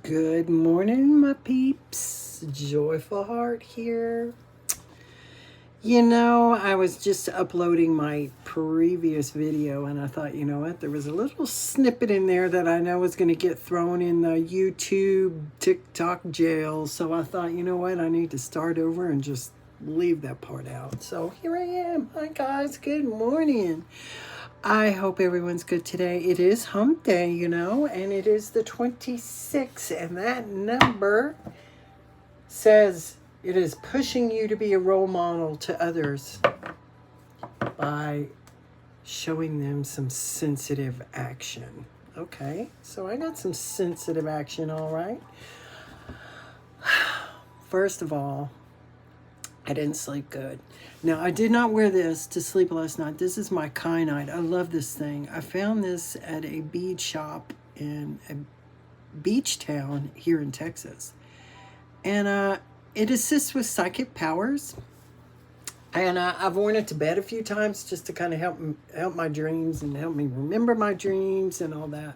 Good morning, my peeps. Joyful Heart here. I was just uploading my previous video and I thought, you know what, there was a little snippet in there that I know was going to get thrown in the YouTube, TikTok jail. So I thought, you know what, I need to start over and just leave that part out. So here I am. Hi, guys. Good morning. I hope everyone's good today. It is hump day, and it is the 26th, and that number says it is pushing you to be a role model to others by showing them some sensitive action. Okay, so I got some sensitive action, all right. First of all, I didn't sleep good. Now, I did not wear this to sleep last night. This is my kyanite. I love this thing. I found this at a bead shop in a beach town here in Texas. And it assists with psychic powers. And I've worn it to bed a few times just to kind of help my dreams and help me remember my dreams and all that.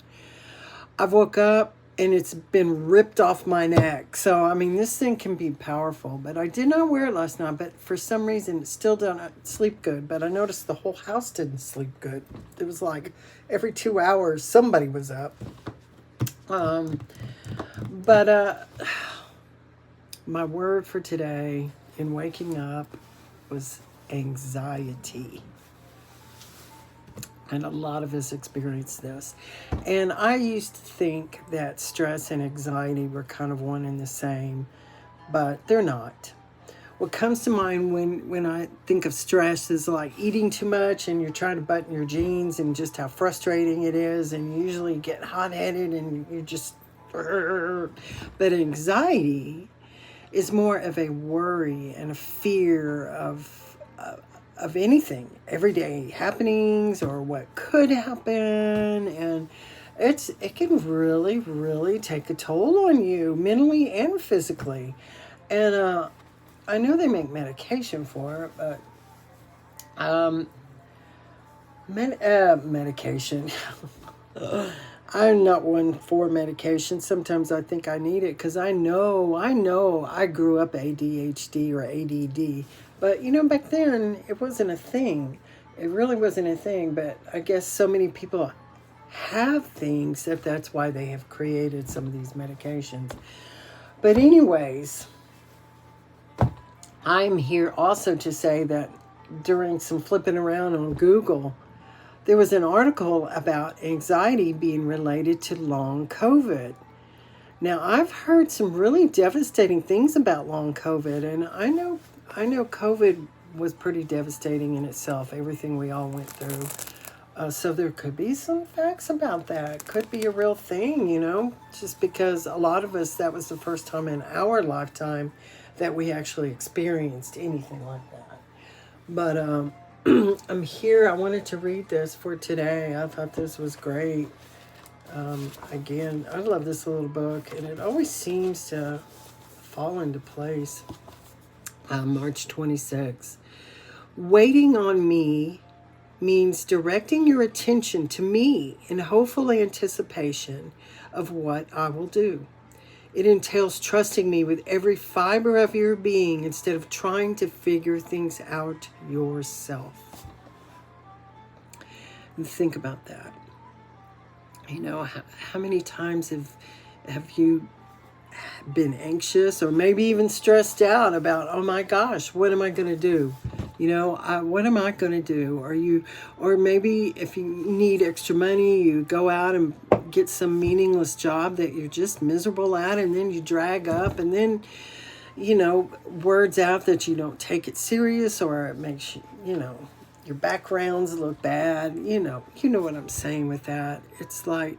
I've woke up and it's been ripped off my neck. So, I mean, this thing can be powerful. But I did not wear it last night. But for some reason, it still don't sleep good. But I noticed the whole house didn't sleep good. It was like every 2 hours, somebody was up. But my word for today in waking up was anxiety. And a lot of us experience this. And I used to think that stress and anxiety were kind of one and the same, but they're not. What comes to mind when I think of stress is like eating too much and you're trying to button your jeans and just how frustrating it is, and you usually get hot-headed and you just... But anxiety is more of a worry and a fear of anything, everyday happenings or what could happen, and it can really, really take a toll on you mentally and physically. And I know they make medication for it, but medication. I'm not one for medication. Sometimes I think I need it because I know I grew up ADHD or ADD. But, back then it wasn't a thing. It really wasn't a thing. But I guess so many people have things that that's why they have created some of these medications. But anyways, I'm here also to say that during some flipping around on Google, there was an article about anxiety being related to long COVID. Now, I've heard some really devastating things about long COVID, and I know COVID was pretty devastating in itself, everything we all went through. So there could be some facts about that. Could be a real thing, just because a lot of us, that was the first time in our lifetime that we actually experienced anything like that. But I'm here. I wanted to read this for today. I thought this was great. Again, I love this little book, and it always seems to fall into place. March 26. Waiting on me means directing your attention to me in hopeful anticipation of what I will do. It entails trusting me with every fiber of your being instead of trying to figure things out yourself. And think about that. How many times have you been anxious or maybe even stressed out about, oh my gosh, what am I going to do? What am I going to do? Or maybe if you need extra money, you go out and get some meaningless job that you're just miserable at, and then you drag up, and then, words out that you don't take it serious, or it makes your backgrounds look bad. You know what I'm saying with that. It's like,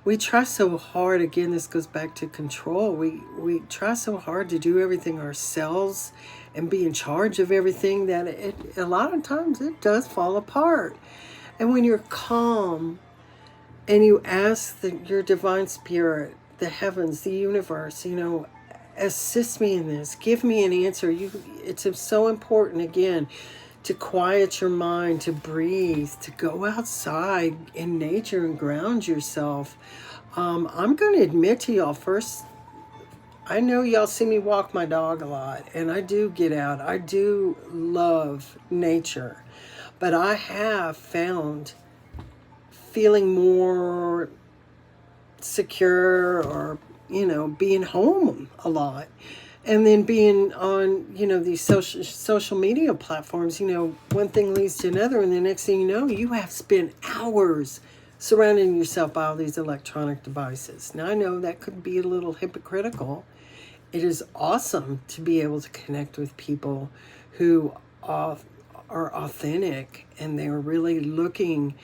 we try so hard. Again, this goes back to control. We try so hard to do everything ourselves and be in charge of everything that a lot of times it does fall apart. And when you're calm and you ask your divine spirit, the heavens, the universe, assist me in this, give me an answer. It's so important, again, to quiet your mind, to breathe, to go outside in nature and ground yourself. I'm going to admit to y'all first, I know y'all see me walk my dog a lot, and I do get out. I do love nature. But I have found feeling more secure, or, being home a lot. And then being on, these social media platforms, one thing leads to another, and the next thing you know, you have spent hours surrounding yourself by all these electronic devices. Now, I know that could be a little hypocritical. It is awesome to be able to connect with people who are authentic, and they're really looking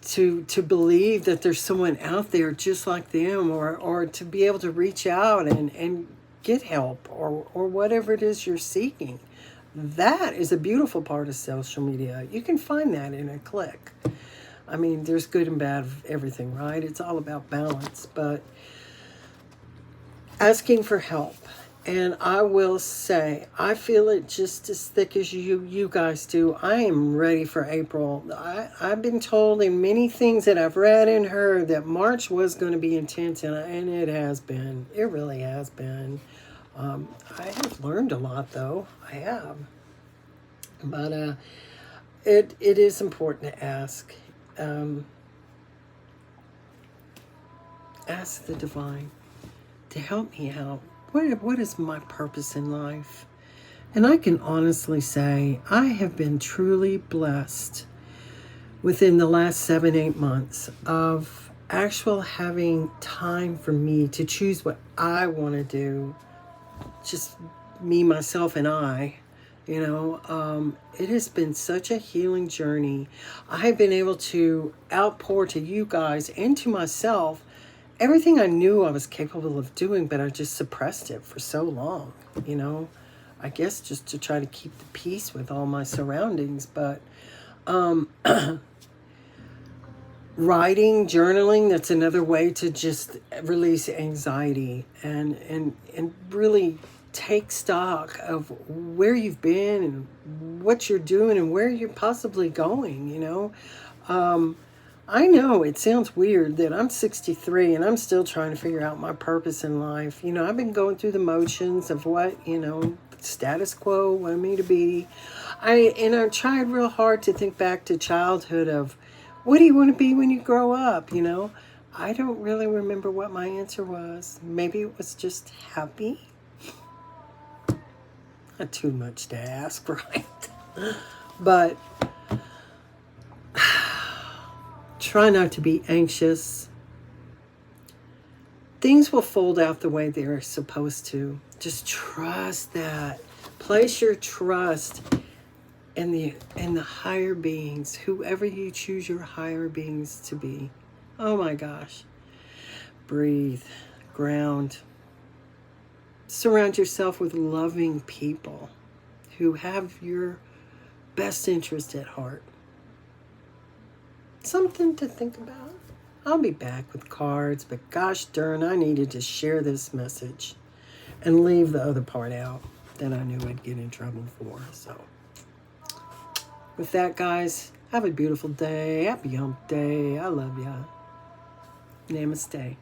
to believe that there's someone out there just like them, or to be able to reach out and get help, or whatever it is you're seeking. That is a beautiful part of social media. You can find that in a click. I mean, there's good and bad of everything, right? It's all about balance. But asking for help. And I will say, I feel it just as thick as you guys do. I am ready for April. I've been told in many things that I've read and heard that March was going to be intense, and it has been. It really has been. I have learned a lot, though. I have. But it is important to ask. Ask the divine to help me out. What is my purpose in life? And I can honestly say I have been truly blessed within the last 7-8 months of actual having time for me to choose what I want to do. Just me, myself, and I. It has been such a healing journey. I have been able to outpour to you guys and to myself everything I knew I was capable of doing, but I just suppressed it for so long, I guess just to try to keep the peace with all my surroundings. But writing, journaling, that's another way to just release anxiety and really take stock of where you've been and what you're doing and where you're possibly going, I know it sounds weird that I'm 63 and I'm still trying to figure out my purpose in life. I've been going through the motions of what, status quo wanted me to be. I tried real hard to think back to childhood of what do you want to be when you grow up, I don't really remember what my answer was. Maybe it was just happy. Not too much to ask, right? But try not to be anxious. Things will fold out the way they're supposed to. Just trust that. Place your trust in the higher beings, whoever you choose your higher beings to be. Oh my gosh. Breathe. Ground. Surround yourself with loving people who have your best interest at heart. Something to think about. I'll be back with cards, but gosh darn, I needed to share this message and leave the other part out that I knew I'd get in trouble for. So with that, guys, have a beautiful day. Happy hump day. I love ya. Namaste.